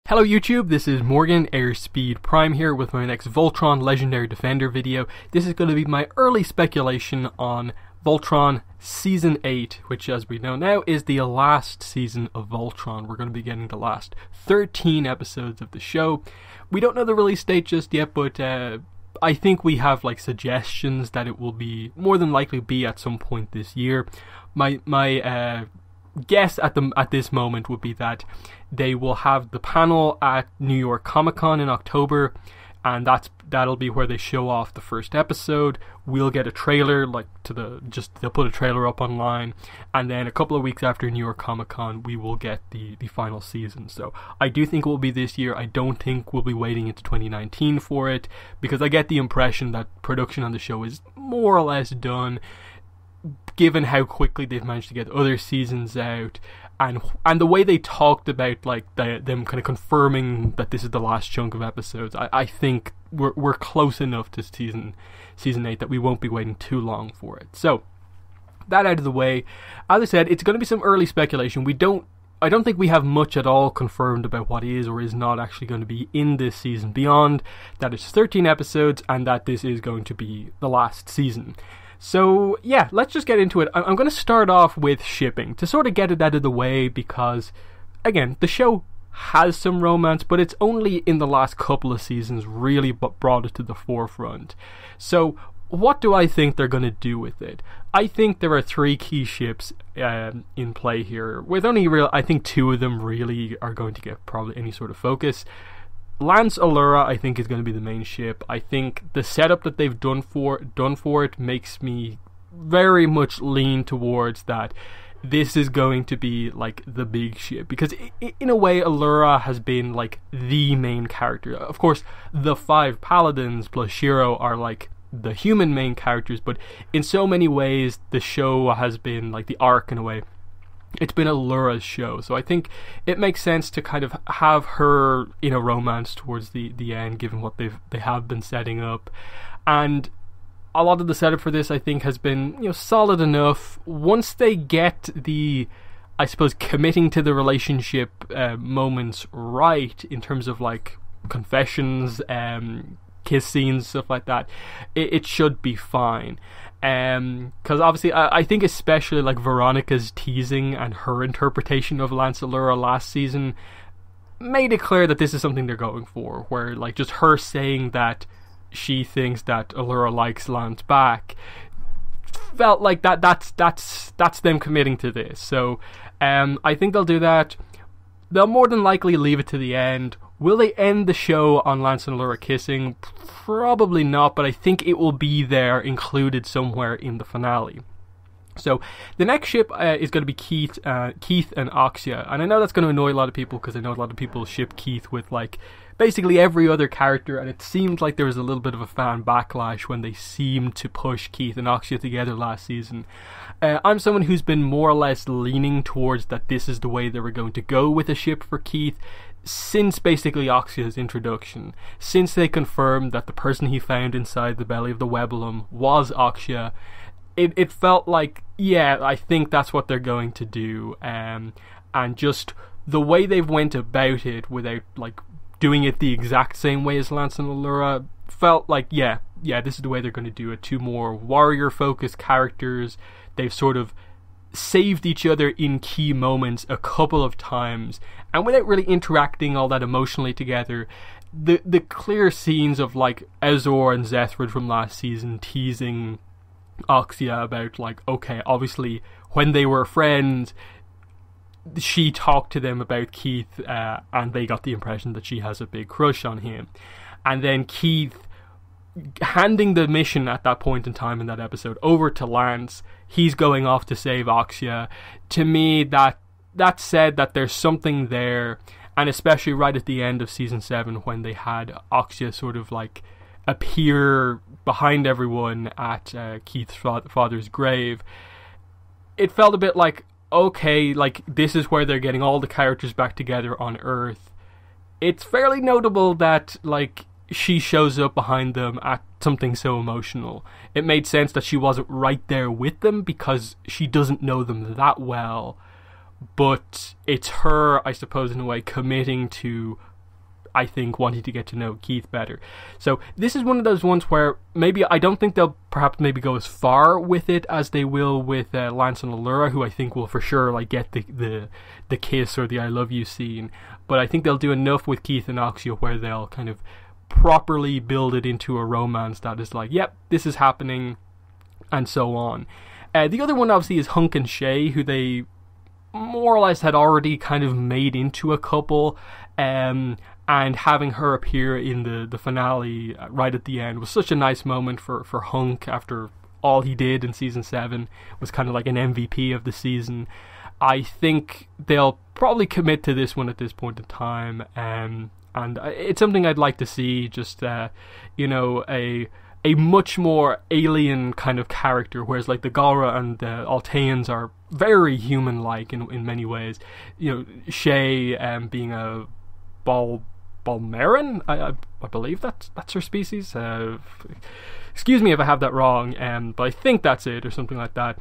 Hello YouTube, this is Morgan Airspeed Prime here with my next Voltron Legendary Defender video. This is going to be my early speculation on Voltron Season 8, which as we know now is the last season of Voltron. We're going to be getting the last 13 episodes of the show. We don't know the release date just yet, but I think we have like suggestions that it will be more than likely be at some point this year. My guess at this moment would be that they will have the panel at New York Comic Con in October, and that'll be where they show off the first episode. We'll get a trailer, they'll put a trailer up online, and then a couple of weeks after New York Comic Con we will get the final season. So I do think it will be this year. I don't think we'll be waiting into 2019 for it, because I get the impression that production on the show is more or less done, given how quickly they've managed to get other seasons out, and the way they talked about them kind of confirming that this is the last chunk of episodes. I think we're close enough to season 8 that we won't be waiting too long for it. So that out of the way, as I said, it's going to be some early speculation. I don't think we have much at all confirmed about what is or is not actually going to be in this season, beyond that it's 13 episodes and that this is going to be the last season. So yeah, let's just get into it. I'm going to start off with shipping, to sort of get it out of the way, because again, the show has some romance, but it's only in the last couple of seasons really brought it to the forefront. So what do I think they're going to do with it? I think there are three key ships in play here, with only I think two of them really are going to get probably any sort of focus. Lance Allura, I think, is going to be the main ship. I think the setup that they've done for it makes me very much lean towards that this is going to be like the big ship, because in a way Allura has been like the main character. Of course, the 5 paladins plus Shiro are like the human main characters, but in so many ways the show has been like the arc in a way. It's been Allura's show, so I think it makes sense to kind of have her in a romance towards the end, given what they have been setting up. And a lot of the setup for this, I think, has been solid enough. Once they get the, I suppose, committing to the relationship moments right, in terms of like confessions, kiss scenes, stuff like that, it should be fine. Because obviously I think especially like Veronica's teasing and her interpretation of Lance Allura last season made it clear that this is something they're going for, where like just her saying that she thinks that Allura likes Lance back felt like that's them committing to this. So I think they'll do that. They'll more than likely leave it to the end. Will they end the show on Lance and Allura kissing? Probably not, but I think it will be there, included somewhere in the finale. So the next ship is going to be Keith and Oxia, and I know that's going to annoy a lot of people, because I know a lot of people ship Keith with like basically every other character, and it seemed like there was a little bit of a fan backlash when they seemed to push Keith and Oxia together last season. I'm someone who's been more or less leaning towards that this is the way they were going to go with a ship for Keith, since basically Oxia's introduction, since they confirmed that the person he found inside the belly of the Webulum was Oxia. It felt like, yeah, I think that's what they're going to do, and just the way they've went about it without like doing it the exact same way as Lance and Allura felt like, yeah, this is the way they're going to do it. Two more warrior focused characters. They've sort of saved each other in key moments a couple of times, and without really interacting all that emotionally together. The clear scenes of like Azor and Zethrid from last season teasing Oxia about like, okay, obviously when they were friends she talked to them about Keith, and they got the impression that she has a big crush on him, and then Keith handing the mission at that point in time in that episode over to Lance. He's going off to save Oxia. To me, that said that there's something there, and especially right at the end of season 7 when they had Oxia sort of like appear behind everyone at Keith's father's grave, it felt a bit like, okay, like this is where they're getting all the characters back together on Earth. It's fairly notable that like she shows up behind them at something so emotional. It made sense that she wasn't right there with them because she doesn't know them that well, but it's her, I suppose, in a way, committing to I think, wanting to get to know Keith better. So this is one of those ones where maybe I don't think they'll perhaps maybe go as far with it as they will with Lance and Allura, who I think will for sure like get the kiss or the I love you scene. But I think they'll do enough with Keith and Oxio where they'll kind of properly build it into a romance that is like, yep, this is happening, and so on. The other one obviously is Hunk and Shay, who they more or less had already kind of made into a couple, and having her appear in the finale right at the end was such a nice moment for Hunk after all he did in season 7. Was kind of like an MVP of the season. I think they'll probably commit to this one at this point in time, and it's something I'd like to see, just a much more alien kind of character, whereas like the Galra and the Alteans are very human-like in many ways. Shay being a Balmeran, I believe that's her species. Excuse me if I have that wrong, but I think that's it, or something like that.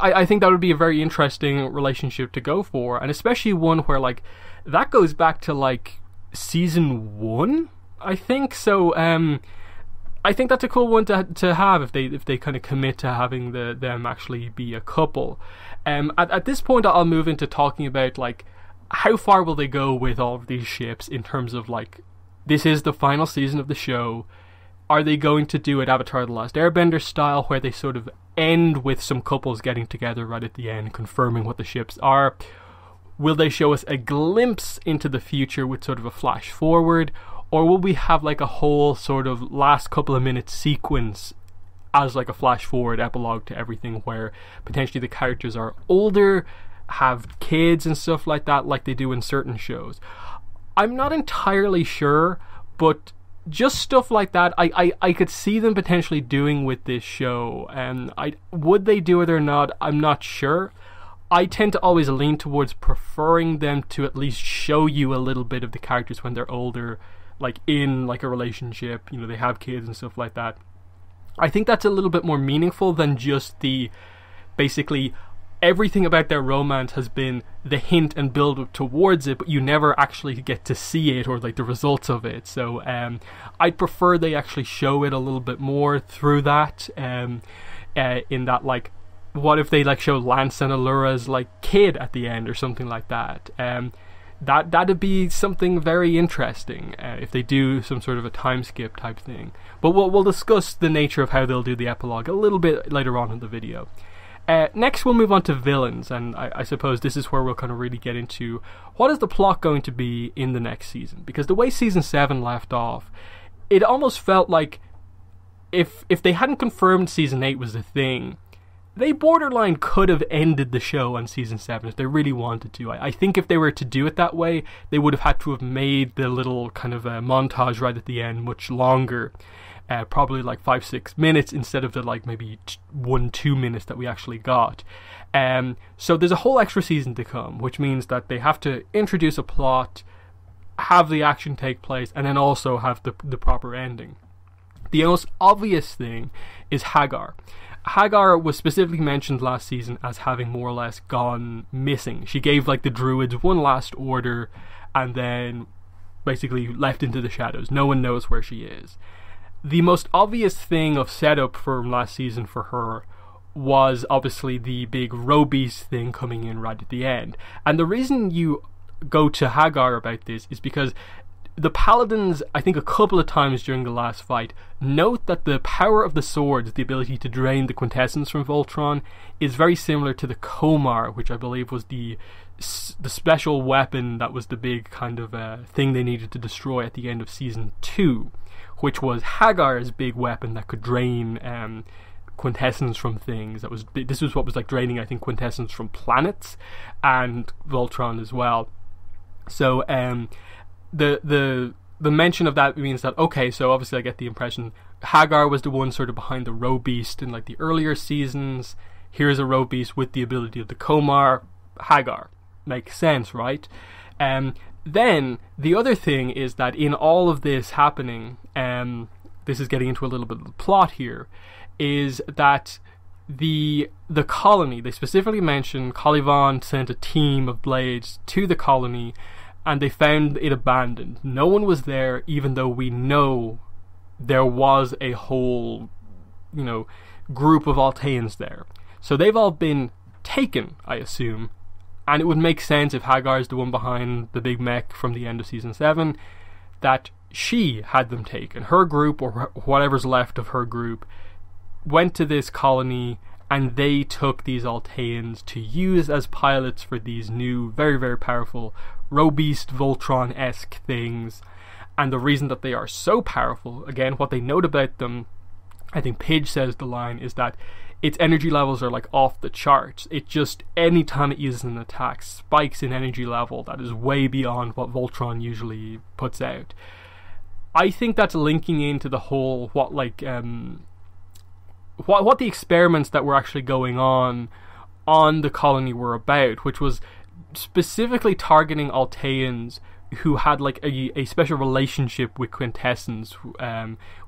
I think that would be a very interesting relationship to go for, and especially one where like that goes back to like season 1, I think. So I think that's a cool one to have if they kind of commit to having them actually be a couple. At this point, I'll move into talking about like how far will they go with all of these ships in terms of like, this is the final season of the show. Are they going to do it Avatar: The Last Airbender style, where they sort of end with some couples getting together right at the end, confirming what the ships are? Will they show us a glimpse into the future with sort of a flash forward? Or will we have like a whole sort of last couple of minutes sequence as like a flash forward epilogue to everything, where potentially the characters are older, have kids and stuff like that, like they do in certain shows? I'm not entirely sure, but just stuff like that I could see them potentially doing with this show. And would they do it or not? I'm not sure. I tend to always lean towards preferring them to at least show you a little bit of the characters when they're older, like in like a relationship, they have kids and stuff like that. I think that's a little bit more meaningful than just the basically everything about their romance has been the hint and build up towards it, but you never actually get to see it or like the results of it. So I'd prefer they actually show it a little bit more through that, in that like, what if they like show Lance and Allura's like kid at the end or something like that? That'd be something very interesting if they do some sort of a time skip type thing. But we'll discuss the nature of how they'll do the epilogue a little bit later on in the video. Next we'll move on to villains, and I suppose this is where we'll kind of really get into what is the plot going to be in the next season, because the way season 7 left off, it almost felt like if they hadn't confirmed season 8 was the thing, they borderline could have ended the show on season 7 if they really wanted to. I think if they were to do it that way, they would have had to have made the little kind of montage right at the end much longer. Probably like 5-6 minutes instead of the like maybe 1-2 minutes that we actually got. So there's a whole extra season to come, which means that they have to introduce a plot, have the action take place, and then also have the proper ending. The most obvious thing is Hagar. Hagar was specifically mentioned last season as having more or less gone missing. She gave like the druids one last order and then basically left into the shadows. No one knows where she is. The most obvious thing of setup from last season for her was obviously the big Robeast thing coming in right at the end. And the reason you go to Hagar about this is because the Paladins, I think a couple of times during the last fight, note that the power of the swords, the ability to drain the quintessence from Voltron, is very similar to the Komar, which I believe was the special weapon that was the big kind of thing they needed to destroy at the end of season 2, which was Hagar's big weapon that could drain quintessence from things. This was what was like draining, I think, quintessence from planets and Voltron as well. So the mention of that means that, okay, so obviously I get the impression Hagar was the one sort of behind the Robeast in like the earlier seasons. Here's a Robeast with the ability of the Komar. Hagar. Makes sense, right? Then the other thing is that in all of this happening, this is getting into a little bit of the plot here, is that the colony, they specifically mention Calivan sent a team of blades to the colony, and they found it abandoned. No one was there, even though we know there was a whole, group of Alteans there. So they've all been taken, I assume, and it would make sense if Hagar is the one behind the big mech from the end of Season 7, that she had them taken. Her group, or whatever's left of her group, went to this colony, and they took these Alteans to use as pilots for these new, very, very powerful, Robeast Voltron-esque things. And the reason that they are so powerful, again, what they note about them, I think Pidge says the line, is that its energy levels are like off the charts. It just, anytime it uses an attack, spikes in energy level that is way beyond what Voltron usually puts out. I think that's linking into the whole, what the experiments that were actually going on the colony were about, which was specifically targeting Alteans who had like a special relationship with Quintessence,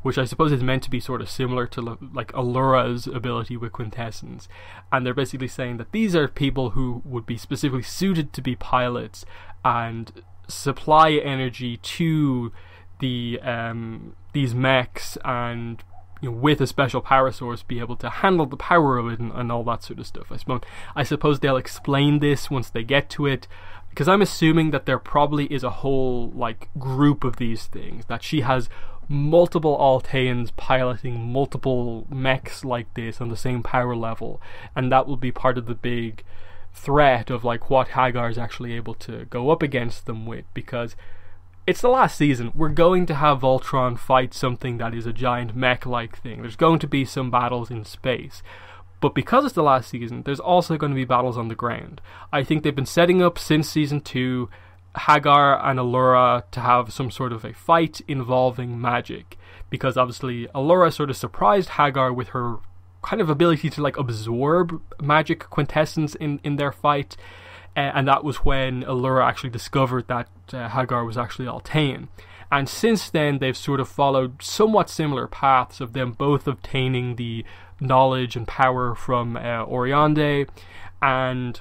which I suppose is meant to be sort of similar to like Allura's ability with Quintessence. And they're basically saying that these are people who would be specifically suited to be pilots and supply energy to the these mechs, and with a special power source be able to handle the power of it and all that sort of stuff. I suppose they'll explain this once they get to it, because I'm assuming that there probably is a whole like group of these things, that she has multiple Alteans piloting multiple mechs like this on the same power level, and that will be part of the big threat of like what Hagar is actually able to go up against them with, because it's the last season. We're going to have Voltron fight something that is a giant mech-like thing. There's going to be some battles in space. But because it's the last season, there's also going to be battles on the ground. I think they've been setting up since Season 2 Hagar and Allura to have some sort of a fight involving magic. Because obviously Allura sort of surprised Hagar with her kind of ability to like absorb magic quintessence in their fight. And that was when Allura actually discovered that Hagar was actually Altean. And since then, they've sort of followed somewhat similar paths of them both obtaining the knowledge and power from Oriande. And,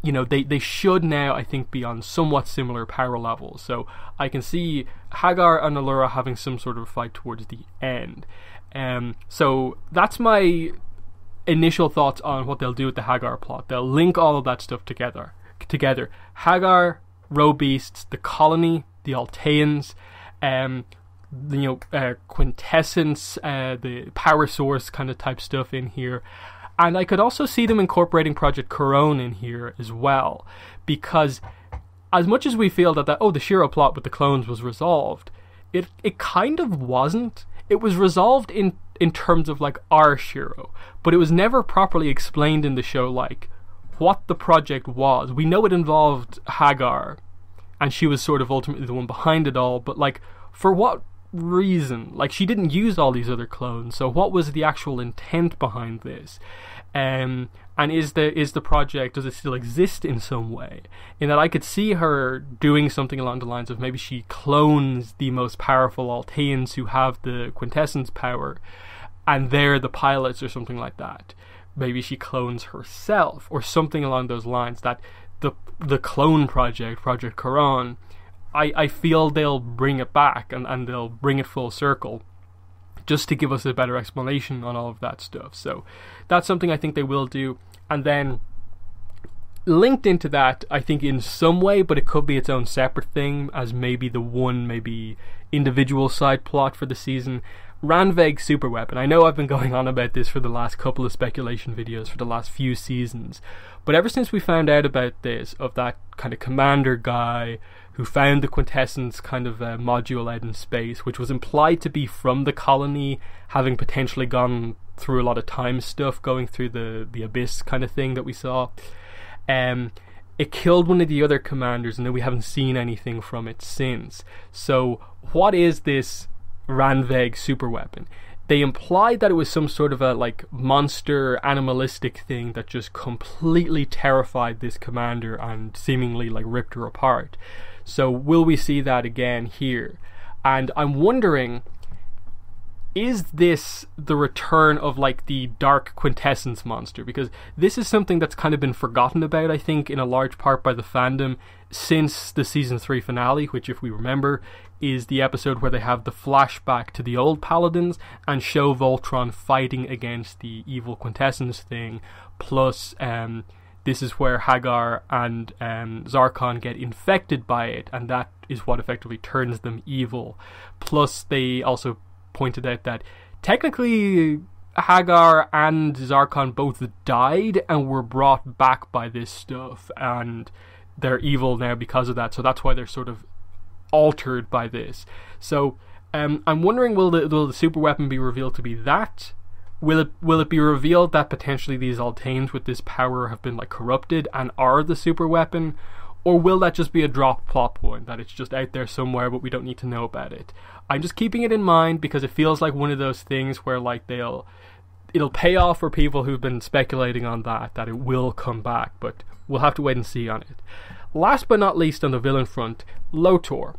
they should now, I think, be on somewhat similar power levels. So I can see Hagar and Allura having some sort of fight towards the end. So that's my initial thoughts on what they'll do with the Hagar plot. They'll link all of that stuff together. Hagar, Robeasts, the colony, the Alteans, Quintessence, the power source kind of type stuff in here. And I could also see them incorporating Project Corone in here as well, because as much as we feel that the Shiro plot with the clones was resolved, it kind of wasn't. It was resolved in terms of like our Shiro, but it was never properly explained in the show like what the project was. We know it involved Hagar, and she was sort of ultimately the one behind it all, but like for what reason? Like, she didn't use all these other clones, so what was the actual intent behind this? And is the project, does it still exist in some way? In that I could see her doing something along the lines of maybe she clones the most powerful Alteans who have the quintessence power, and they're the pilots or something like that. Maybe she clones herself or something along those lines. That the clone project, Project Corone, I feel they'll bring it back and they'll bring it full circle just to give us a better explanation on all of that stuff. So that's something I think they will do. And then linked into that, I think in some way, but it could be its own separate thing as maybe the one maybe individual side plot for the season, Ranveg super weapon. I know I've been going on about this for the last couple of speculation videos for the last few seasons, but ever since we found out about this, of that kind of commander guy who found the quintessence kind of module out in space, which was implied to be from the colony, having potentially gone through a lot of time stuff, going through the abyss kind of thing that we saw. It killed one of the other commanders, and then we haven't seen anything from it since. So what is this Ranveg super weapon? They implied that it was some sort of a like monster animalistic thing that just completely terrified this commander and seemingly like ripped her apart. So will we see that again here? And I'm wondering, is this the return of like the dark quintessence monster? Because this is something that's kind of been forgotten about, I think, in a large part by the fandom since the season 3 finale, which, if we remember, is the episode where they have the flashback to the old paladins and show Voltron fighting against the evil quintessence thing. Plus, this is where Hagar and Zarkon get infected by it, and that is what effectively turns them evil. Plus, they also pointed out that technically Hagar and Zarkon both died and were brought back by this stuff, and they're evil now because of that. So that's why they're sort of altered by this. So I'm wondering, will the super weapon be revealed to be that? Will it be revealed that potentially these Altanes with this power have been like corrupted and are the super weapon? Or will that just be a drop plot point, that it's just out there somewhere but we don't need to know about it? I'm just keeping it in mind because it feels like one of those things where like it'll pay off for people who've been speculating on that it will come back, but we'll have to wait and see on it. Last but not least, on the villain front, Lotor.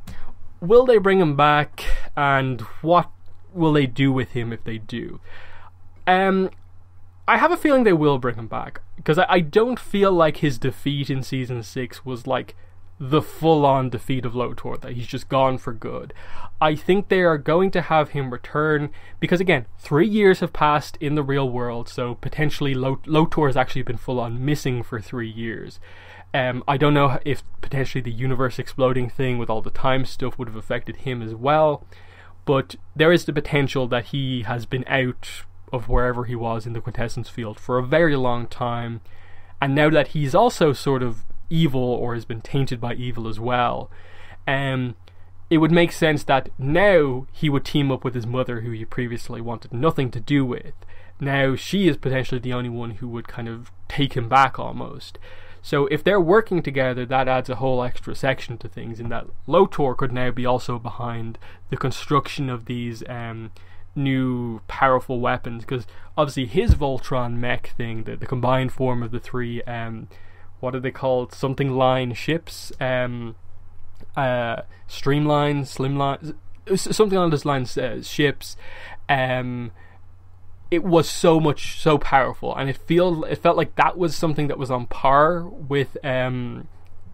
Will they bring him back, and what will they do with him if they do? I have a feeling they will bring him back, because I don't feel like his defeat in Season 6 was like the full-on defeat of Lotor, that he's just gone for good. I think they are going to have him return, because again, 3 years have passed in the real world, so potentially Lotor has actually been full-on missing for 3 years. I don't know if potentially the universe exploding thing with all the time stuff would have affected him as well, but there is the potential that he has been out of wherever he was in the quintessence field for a very long time, and now that he's also sort of evil, or has been tainted by evil as well, it would make sense that now he would team up with his mother, who he previously wanted nothing to do with. Now she is potentially the only one who would kind of take him back almost. So if they're working together, that adds a whole extra section to things, in that Lotor could now be also behind the construction of these new powerful weapons, because obviously his Voltron mech thing, the combined form of the three, what are they called? Something line ships, streamline, slimline, something on those lines, ships. It was so powerful, and it felt like that was something that was on par with the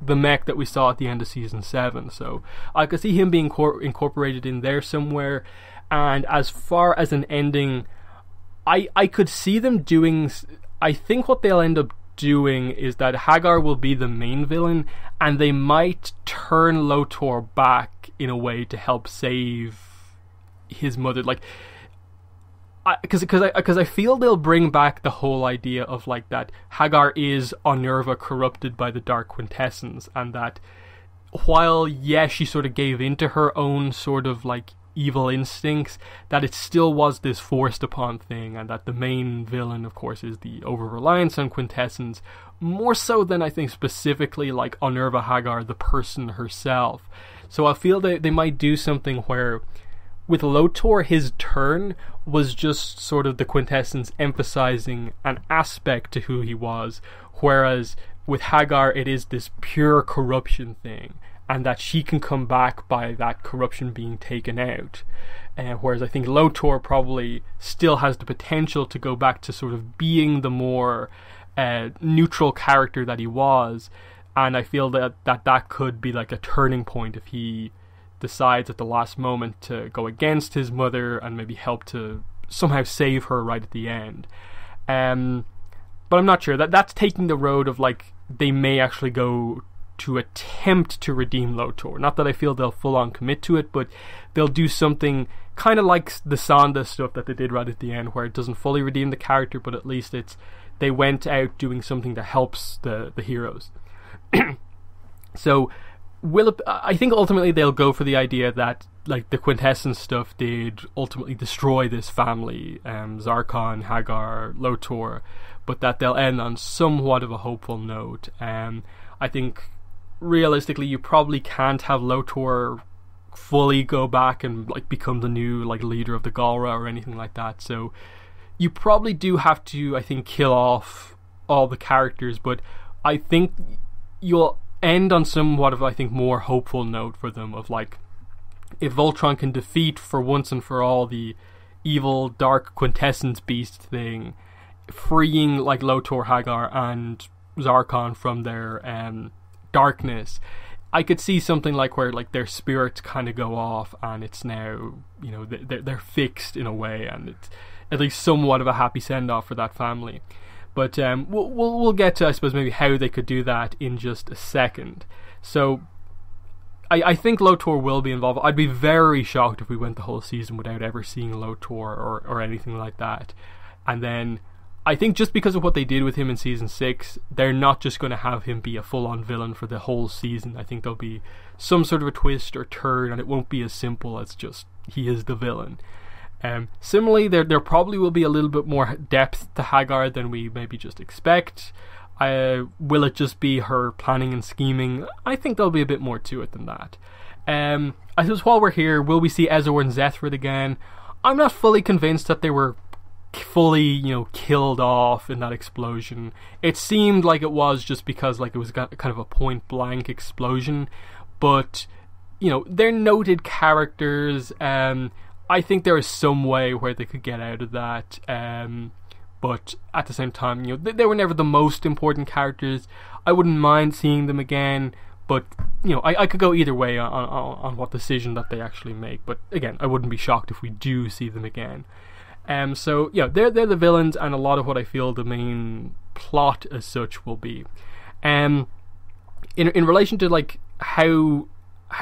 mech that we saw at the end of Season 7. So I could see him being incorporated in there somewhere. And as far as an ending, I could see them doing... I think what they'll end up doing is that Hagar will be the main villain, and they might turn Lotor back in a way to help save his mother. Like, because I feel they'll bring back the whole idea of like that Hagar is Unnerva corrupted by the Dark Quintessence, and that while yes she sort of gave into her own sort of like evil instincts, that it still was this forced upon thing, and that the main villain of course is the over-reliance on Quintessence, more so than I think specifically like Unnerva Hagar the person herself. So I feel that they might do something where with Lotor, his turn was just sort of the Quintessence emphasizing an aspect to who he was, whereas with Hagar it is this pure corruption thing, and that she can come back by that corruption being taken out. Whereas I think Lotor probably still has the potential to go back to sort of being the more neutral character that he was, and I feel that could be like a turning point if he decides at the last moment to go against his mother and maybe help to somehow save her right at the end. But I'm not sure. That's taking the road of like they may actually go to attempt to redeem Lotor. Not that I feel they'll full on commit to it, but they'll do something kind of like the Sonda stuff that they did right at the end, where it doesn't fully redeem the character, but at least they went out doing something that helps the heroes. So I think ultimately they'll go for the idea that like the Quintessence stuff did ultimately destroy this family, Zarkon, Hagar, Lotor, but that they'll end on somewhat of a hopeful note. I think realistically you probably can't have Lotor fully go back and like become the new like leader of the Galra or anything like that, so you probably do have to, I think, kill off all the characters, but I think you'll end on somewhat of, I think, more hopeful note for them of like, if Voltron can defeat for once and for all the evil dark quintessence beast thing, freeing like Lotor, Hagar, and Zarkon from their darkness. I could see something like where like their spirits kind of go off, and it's now, you know, they're fixed in a way, and it's at least somewhat of a happy send off for that family. But we'll get to, I suppose, maybe how they could do that in just a second. So I think Lotor will be involved. I'd be very shocked if we went the whole season without ever seeing Lotor or anything like that. And then I think just because of what they did with him in season 6, they're not just going to have him be a full-on villain for the whole season. I think there'll be some sort of a twist or turn, and it won't be as simple as just he is the villain. Similarly, there probably will be a little bit more depth to Hagar than we maybe just expect. Will it just be her planning and scheming? I think there'll be a bit more to it than that. I suppose while we're here, will we see Ezor and Zethrid again? I'm not fully convinced that they were fully, you know, killed off in that explosion. It seemed like it was just because like it was kind of a point blank explosion, but you know, they're noted characters. I think there is some way where they could get out of that, but at the same time, you know, they were never the most important characters. I wouldn't mind seeing them again, but you know, I could go either way on what decision that they actually make. But again, I wouldn't be shocked if we do see them again. So yeah, they're the villains, and a lot of what I feel the main plot as such will be. In relation to like how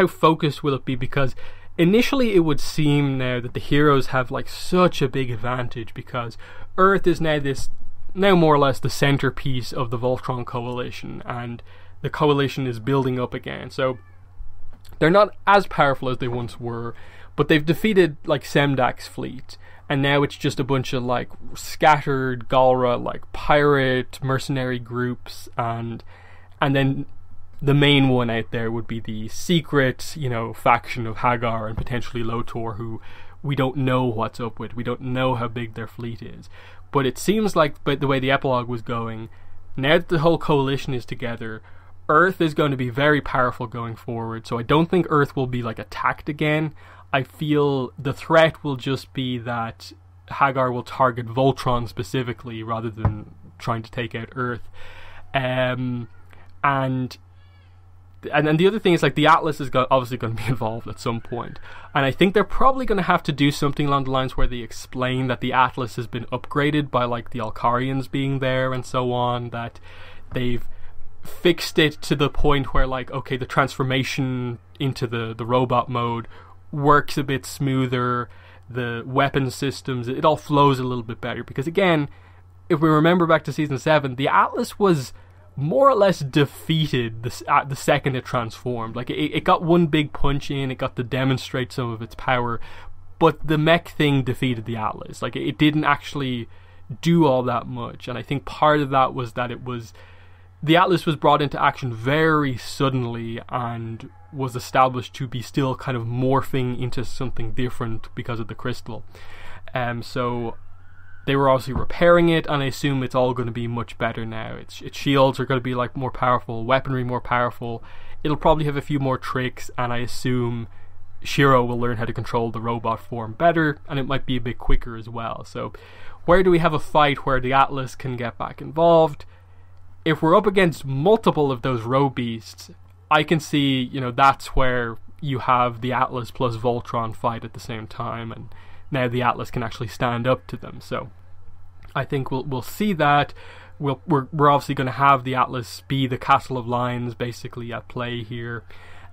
focused will it be, because initially it would seem now that the heroes have like such a big advantage because Earth is now more or less the centerpiece of the Voltron coalition, and the coalition is building up again. So they're not as powerful as they once were, but they've defeated like Semdak's fleet, and now it's just a bunch of like scattered Galra like pirate mercenary groups, and then the main one out there would be the secret, you know, faction of Hagar and potentially Lotor, who we don't know what's up with. We don't know how big their fleet is. But it seems like, by the way the epilogue was going, now that the whole coalition is together, Earth is going to be very powerful going forward. So I don't think Earth will be like attacked again. I feel the threat will just be that Hagar will target Voltron specifically rather than trying to take out Earth. And then the other thing is like the Atlas is obviously going to be involved at some point, and I think they're probably going to have to do something along the lines where they explain that the Atlas has been upgraded by like the Alkarians being there and so on, that they've fixed it to the point where like, okay, the transformation into the robot mode works a bit smoother, the weapon systems, it all flows a little bit better, because again, if we remember back to season 7, the Atlas was more or less defeated the second it transformed. Like it got one big punch in, it got to demonstrate some of its power, but the mech thing defeated the Atlas. Like it didn't actually do all that much, and I think part of that was that the Atlas was brought into action very suddenly and was established to be still kind of morphing into something different because of the crystal. So they were obviously repairing it, and I assume it's all going to be much better now. Its shields are going to be like more powerful, weaponry more powerful. It'll probably have a few more tricks, and I assume Shiro will learn how to control the robot form better, and it might be a bit quicker as well. So where do we have a fight where the Atlas can get back involved? If we're up against multiple of those row beasts, I can see, you know, that's where you have the Atlas plus Voltron fight at the same time, and now the Atlas can actually stand up to them. So I think we'll see that. We're obviously going to have the Atlas be the Castle of Lions basically at play here.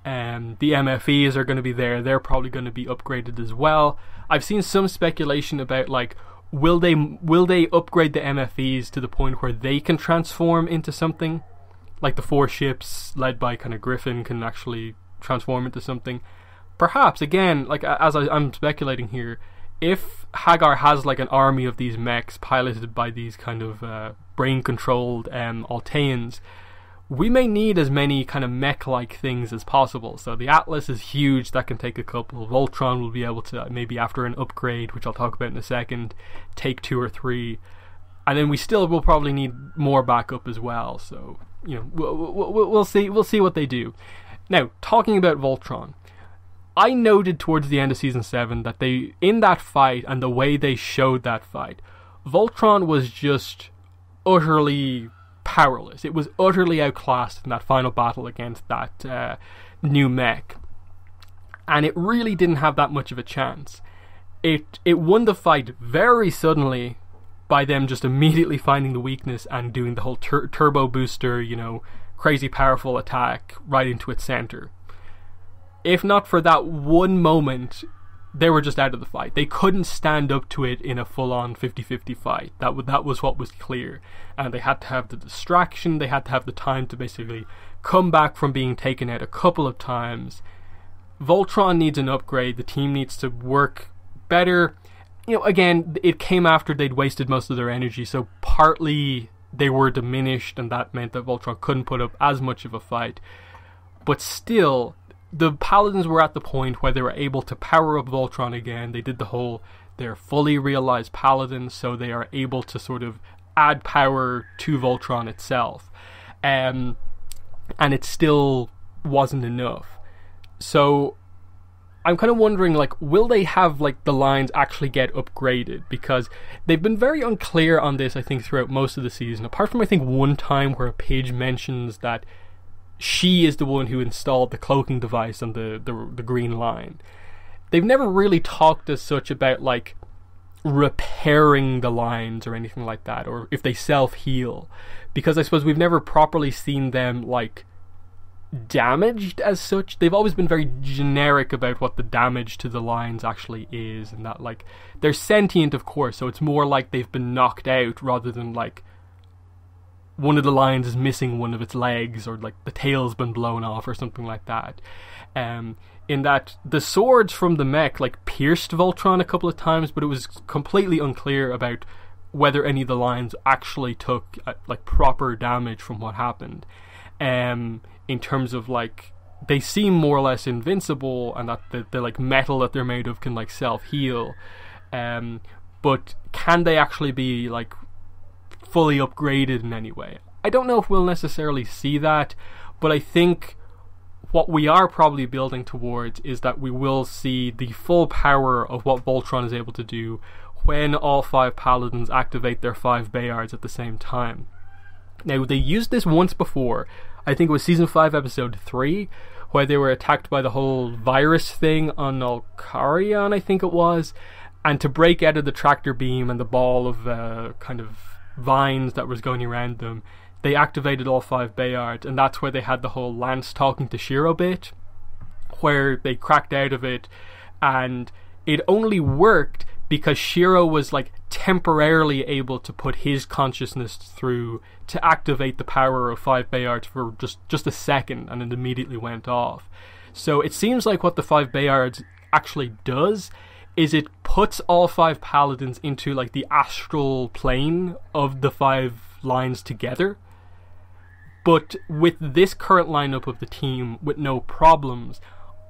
The MFEs are going to be there. They're probably going to be upgraded as well. I've seen some speculation about like, will they upgrade the MFEs to the point where they can transform into something? Like the 4 ships led by kind of Griffin can actually transform into something. Perhaps, again, like as I'm speculating here, if Hagar has like an army of these mechs piloted by these kind of brain-controlled Alteans, we may need as many kind of mech-like things as possible. So the Atlas is huge, that can take a couple. Voltron will be able to, maybe after an upgrade, which I'll talk about in a second, take 2 or 3. And then we still will probably need more backup as well. So, you know, we'll see what they do. Now, talking about Voltron, I noted towards the end of Season 7 that they, in that fight and the way they showed that fight, Voltron was just utterly powerless. It was utterly outclassed in that final battle against that new mech. And it really didn't have that much of a chance. It won the fight very suddenly by them just immediately finding the weakness and doing the whole turbo booster, you know, crazy powerful attack right into its center. If not for that one moment, they were just out of the fight. They couldn't stand up to it in a full-on 50-50 fight. That was what was clear. And they had to have the distraction, they had to have the time to basically come back from being taken out a couple of times. Voltron needs an upgrade, the team needs to work better. You know, again, it came after they'd wasted most of their energy, so partly they were diminished, and that meant that Voltron couldn't put up as much of a fight. But still, the Paladins were at the point where they were able to power up Voltron again. They did the whole, they're fully realized Paladins, so they are able to sort of add power to Voltron itself. And it still wasn't enough. So I'm kind of wondering, like, will they have, like, the lines actually get upgraded? Because they've been very unclear on this, I think, throughout most of the season. Apart from, I think, one time where Paige mentions that she is the one who installed the cloaking device on the green line. They've never really talked as such about, like, repairing the lines or anything like that, or if they self-heal. Because I suppose we've never properly seen them, like, damaged as such. They've always been very generic about what the damage to the lines actually is, and that, like, they're sentient, of course, so it's more like they've been knocked out rather than, like, one of the lines is missing one of its legs, or, like, the tail's been blown off or something like that. In that the swords from the mech, like, pierced Voltron a couple of times, but it was completely unclear about whether any of the lines actually took like proper damage from what happened. In terms of, like, they seem more or less invincible, and that the like metal that they're made of can, like, self-heal. But can they actually be, like, fully upgraded in any way? I don't know if we'll necessarily see that, but I think what we are probably building towards is that we will see the full power of what Voltron is able to do when all 5 Paladins activate their 5 Bayards at the same time. Now, they used this once before. I think it was Season 5, Episode 3, where they were attacked by the whole virus thing on Alcarion, I think it was, and to break out of the tractor beam and the ball of kind of vines that was going around them, they activated all 5 Bayards, and that's where they had the whole Lance talking to Shiro bit, where they cracked out of it, and it only worked because Shiro was, like, temporarily able to put his consciousness through to activate the power of 5 Bayards for just a second, and it immediately went off. So it seems like what the 5 Bayards actually does is it puts all 5 Paladins into, like, the astral plane of the 5 lines together. But with this current lineup of the team, with no problems,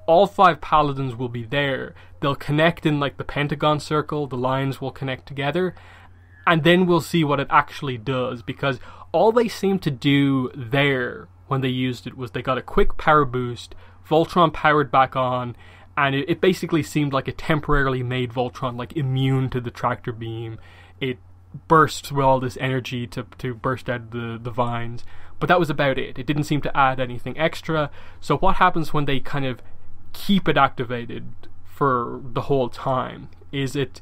all 5 Paladins will be there. They'll connect in, like, the Pentagon circle, the lines will connect together, and then we'll see what it actually does, because all they seemed to do there when they used it was they got a quick power boost, Voltron powered back on, and it basically seemed like it temporarily made Voltron, like, immune to the tractor beam. It burst with all this energy to burst out the vines, but that was about it. It didn't seem to add anything extra. So what happens when they kind of keep it activated for the whole time? Is it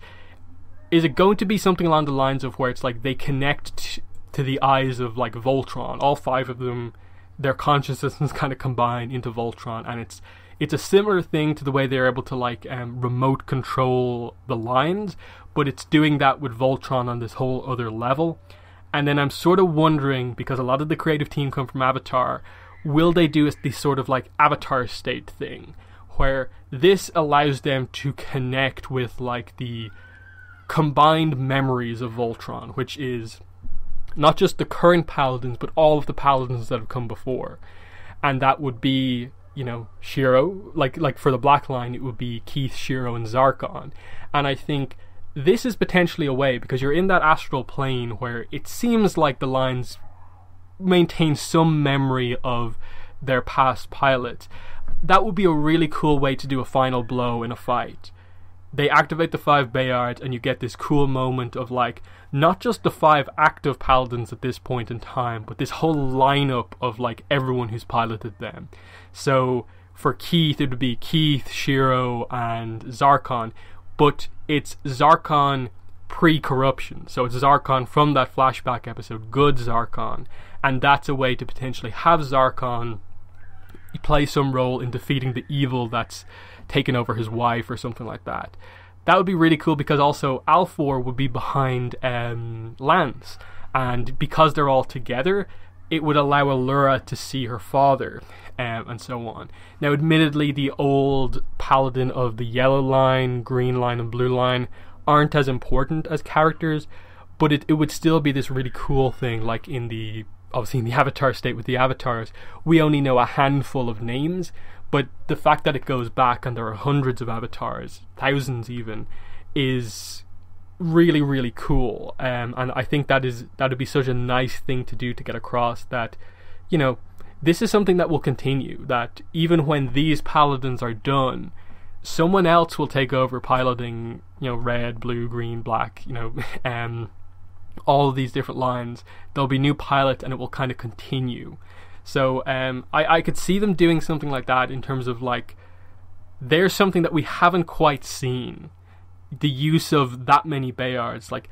going to be something along the lines of where it's like they connect to the eyes of, like, Voltron, all 5 of them, their consciousnesses kind of combine into Voltron, and it's a similar thing to the way they're able to, like, remote control the lines, but it's doing that with Voltron on this whole other level. And then I'm sort of wondering, because a lot of the creative team come from Avatar, will they do this sort of, like, Avatar state thing, where this allows them to connect with, like, the combined memories of Voltron, which is not just the current Paladins, but all of the Paladins that have come before. And that would be, you know, Shiro, like for the Black Line, it would be Keith, Shiro, and Zarkon. And I think this is potentially a way, because you're in that astral plane where it seems like the lines maintain some memory of their past pilots. that would be a really cool way to do a final blow in a fight. They activate the 5 Bayards, and you get this cool moment of, like, not just the 5 active paladins at this point in time, but this whole lineup of, like, everyone who's piloted them. So for Keith, it would be Keith, Shiro, and Zarkon, but it's Zarkon pre-corruption. So it's Zarkon from that flashback episode, good Zarkon, and that's a way to potentially have Zarkon play some role in defeating the evil that's taken over his wife or something like that. That would be really cool, because also Alfor would be behind Lance, and because they're all together, it would allow Allura to see her father, and so on. Now, admittedly, the old paladin of the yellow line, green line, and blue line aren't as important as characters, but it would still be this really cool thing, like obviously in the Avatar state with the avatars, we only know a handful of names, but the fact that it goes back and there are hundreds of avatars, thousands even, is really, really cool. And I think that'd be such a nice thing to do, to get across that, you know, this is something that will continue, that even when these paladins are done, someone else will take over piloting, you know, red, blue, green, black, you know, all of these different lines. There'll be new pilot, and it will kind of continue. So I could see them doing something like that, in terms of, like, there's something that we haven't quite seen, the use of that many Bayards. Like,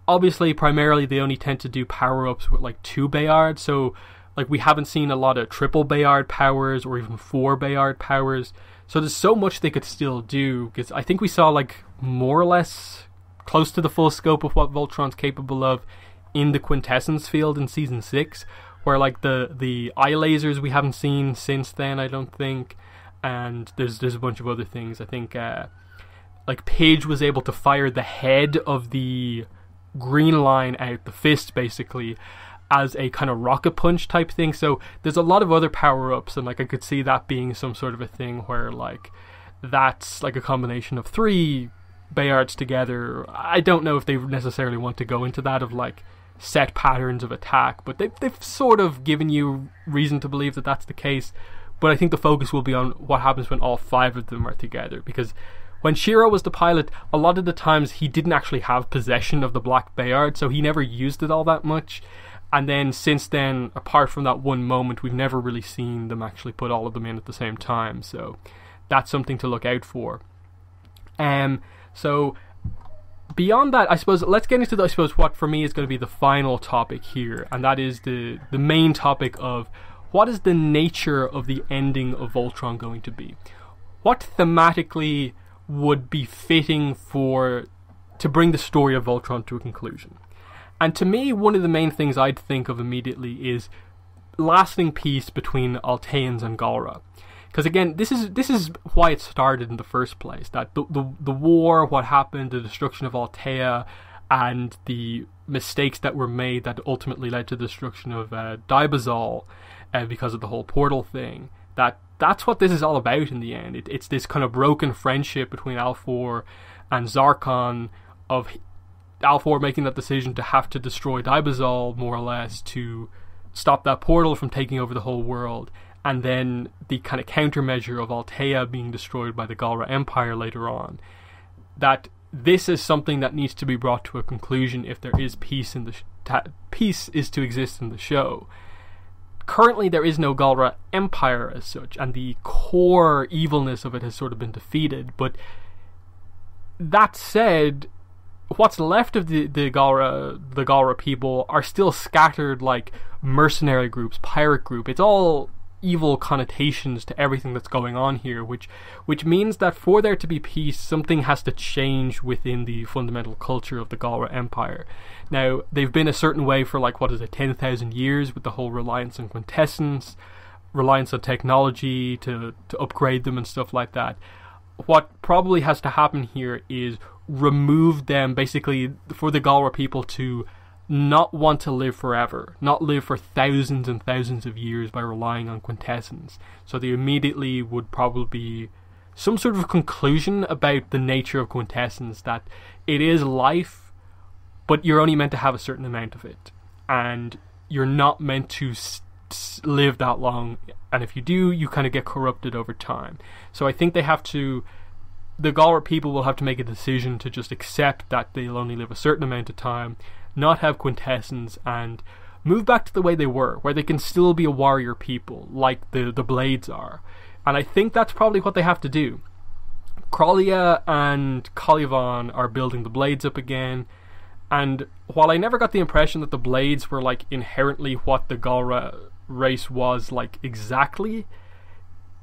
obviously primarily they only tend to do power-ups with, like, 2 Bayards, so, like, we haven't seen a lot of triple Bayard powers or even 4 Bayard powers. So there's so much they could still do, because I think we saw, like, more or less close to the full scope of what Voltron's capable of in the Quintessence field in Season 6, where, like, the eye lasers we haven't seen since then, I don't think, and there's a bunch of other things. I think, like, Paige was able to fire the head of the green line out, the fist, basically, as a kind of rocket punch type thing. So there's a lot of other power-ups, and, like, I could see that being some sort of a thing where, like, that's, like, a combination of 3 Bayards together. I don't know if they necessarily want to go into that, of, like, set patterns of attack, but they've sort of given you reason to believe that that's the case. But I think the focus will be on what happens when all 5 of them are together, because when Shiro was the pilot, a lot of the times he didn't actually have possession of the Black Bayard, so he never used it all that much. And then since then, apart from that one moment, we've never really seen them actually put all of them in at the same time, so that's something to look out for. So beyond that, I suppose, let's get into what for me is going to be the final topic here, and that is the main topic of what is the nature of the ending of Voltron going to be? What thematically would be fitting to bring the story of Voltron to a conclusion? And to me, one of the main things I'd think of immediately is lasting peace between Alteans and Galra. Because again, this is why it started in the first place. That the war, what happened, the destruction of Altea, and the mistakes that were made that ultimately led to the destruction of Dibazol, because of the whole portal thing. That's what this is all about in the end. It's this kind of broken friendship between Alfor and Zarkon, of Alfor making that decision to have to destroy Dibazol, more or less, to stop that portal from taking over the whole world. And then the kind of countermeasure of Altea being destroyed by the Galra Empire later on. That this is something that needs to be brought to a conclusion if there is peace in peace is to exist in the show. Currently there is no Galra Empire as such, and the core evilness of it has sort of been defeated. But that said, what's left of the Galra people are still scattered, like mercenary groups, pirate group. It's all evil connotations to everything that's going on here, which means that for there to be peace, something has to change within the fundamental culture of the Galra Empire. Now, they've been a certain way for 10,000 years, with the whole reliance on quintessence, reliance on technology to upgrade them and stuff like that. What probably has to happen here is remove them, basically, for the Galra people to not want to live forever, not live for thousands and thousands of years by relying on quintessence. So there immediately would probably be some sort of conclusion about the nature of quintessence, that it is life, but you're only meant to have a certain amount of it, and you're not meant to live that long, and if you do, you kind of get corrupted over time. So I think the Galra people will have to make a decision to just accept that they'll only live a certain amount of time, not have quintessence, and move back to the way they were, where they can still be a warrior people, like the Blades are. And I think that's probably what they have to do. Kralia and Calivan are building the Blades up again, and while I never got the impression that the Blades were like inherently what the Galra race was like exactly,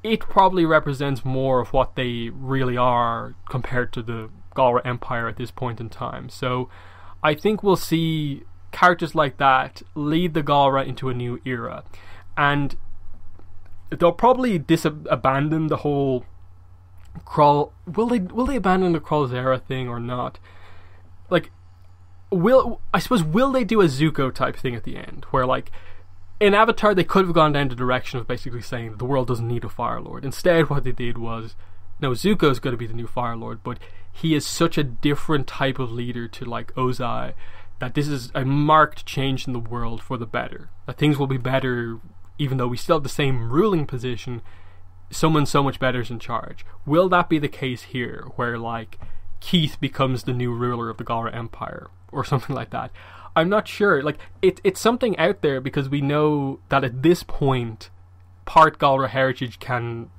it probably represents more of what they really are compared to the Galra Empire at this point in time. So I think we'll see characters like that lead the Galra into a new era, and they'll probably abandon the whole Will they abandon the Kralzera thing or not? Like, will they do a Zuko type thing at the end, where like in Avatar they could have gone down the direction of basically saying that the world doesn't need a Fire Lord. Instead, what they did was, no, Zuko's going to be the new Fire Lord, but he is such a different type of leader to like Ozai that this is a marked change in the world for the better. That things will be better, even though we still have the same ruling position. Someone so much better is in charge. Will that be the case here, where like Keith becomes the new ruler of the Galra Empire or something like that? I'm not sure. Like it's something out there, because we know that at this point part Galra heritage can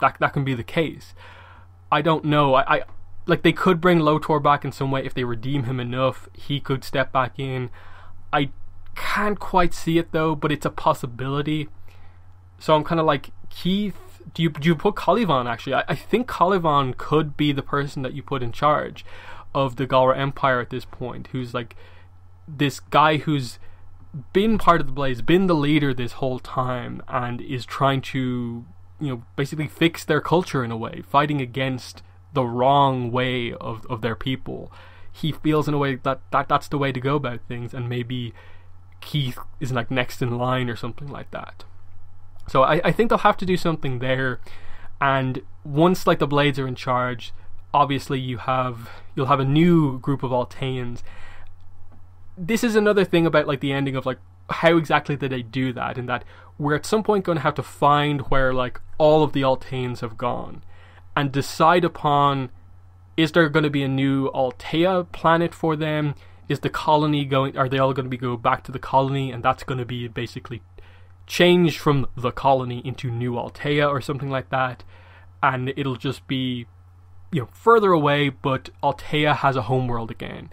be the case. I don't know. I like, they could bring Lotor back in some way if they redeem him enough. He could step back in. I can't quite see it though, but it's a possibility. So I'm kind of like, Keith. Do you put Calivan, actually? I think Calivan could be the person that you put in charge of the Galra Empire at this point, who's like this guy who's been part of the Blades, been the leader this whole time, and is trying to, basically fix their culture in a way, fighting against the wrong way of their people. He feels in a way that's the way to go about things, and maybe Keith is like next in line or something like that. So I think they'll have to do something there, and once like the Blades are in charge, obviously you'll have a new group of Alteans. This is another thing about like the ending of like how exactly did they do that, in that we're at some point going to have to find where like all of the Alteans have gone and decide upon, is there going to be a new Altea planet for them? Is the colony are they all going to go back to the colony, and that's going to be basically change from the colony into New Altea or something like that, and it'll just be further away, but Altea has a homeworld again?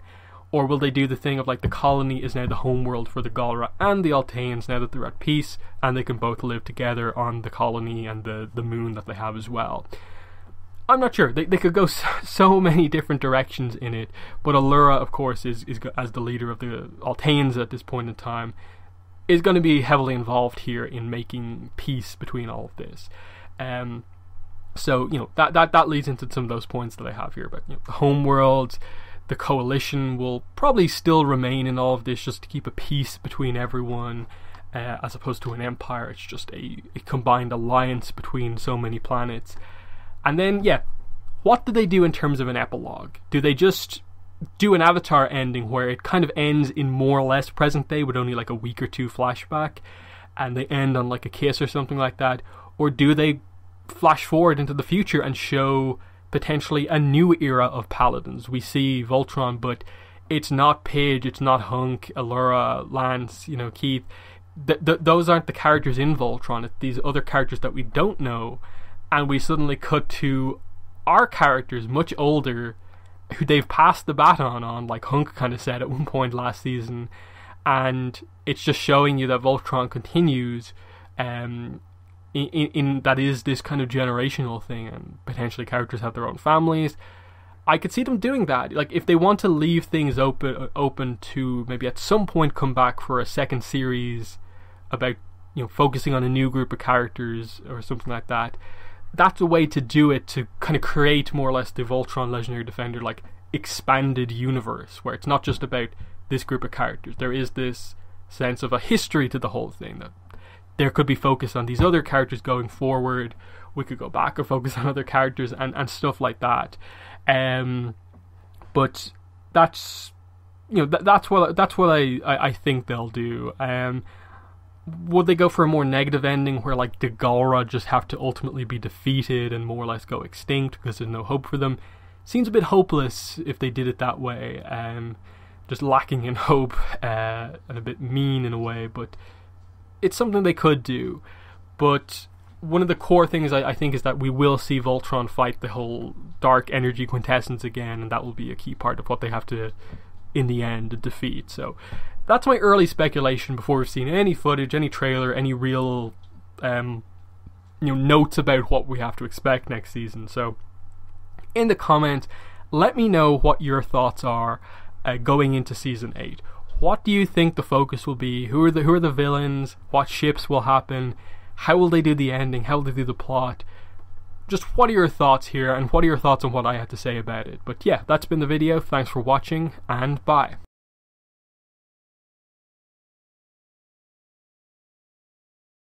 Or will they do the thing of like the colony is now the homeworld for the Galra and the Alteans now that they're at peace, and they can both live together on the colony and the moon that they have as well? I'm not sure. They could go so many different directions in it, but Allura, of course, is as the leader of the Alteans at this point in time, is going to be heavily involved here in making peace between all of this. So that leads into some of those points that I have here. But the homeworlds, the coalition will probably still remain in all of this, just to keep a peace between everyone, as opposed to an empire. It's just a combined alliance between so many planets. And then what do they do in terms of an epilogue? Do they just do an Avatar ending where it kind of ends in more or less present day with only like a week or two flashback, and they end on like a kiss or something like that? Or do they flash forward into the future and show potentially a new era of paladins? We see Voltron, but it's not Pidge, it's not Hunk, Allura, Lance, Keith. Those aren't the characters in Voltron. It's these other characters that we don't know, and we suddenly cut to our characters much older, who they've passed the baton on, like Hunk kind of said at one point last season, and it's just showing you that Voltron continues in that is this kind of generational thing, and potentially characters have their own families. I could see them doing that. Like, if they want to leave things open to maybe at some point come back for a second series about focusing on a new group of characters or something like that, that's a way to do it, to kind of create more or less the Voltron Legendary Defender like expanded universe, where it's not just about this group of characters. There is this sense of a history to the whole thing, that there could be focus on these other characters going forward. We could go back or focus on other characters and stuff like that. But that's that's what I think they'll do. would they go for a more negative ending where like the Galra just have to ultimately be defeated and more or less go extinct because there's no hope for them? Seems a bit hopeless if they did it that way, just lacking in hope, and a bit mean in a way, but it's something they could do. But one of the core things I think is that we will see Voltron fight the whole dark energy quintessence again, and that will be a key part of what they have to, in the end, defeat. So that's my early speculation before we've seen any footage, any trailer, any real notes about what we have to expect next season. So in the comments, let me know what your thoughts are going into season 8. What do you think the focus will be? Who are the villains? What ships will happen? How will they do the ending? How will they do the plot? Just what are your thoughts here, and what are your thoughts on what I had to say about it? But yeah, that's been the video. Thanks for watching, and bye.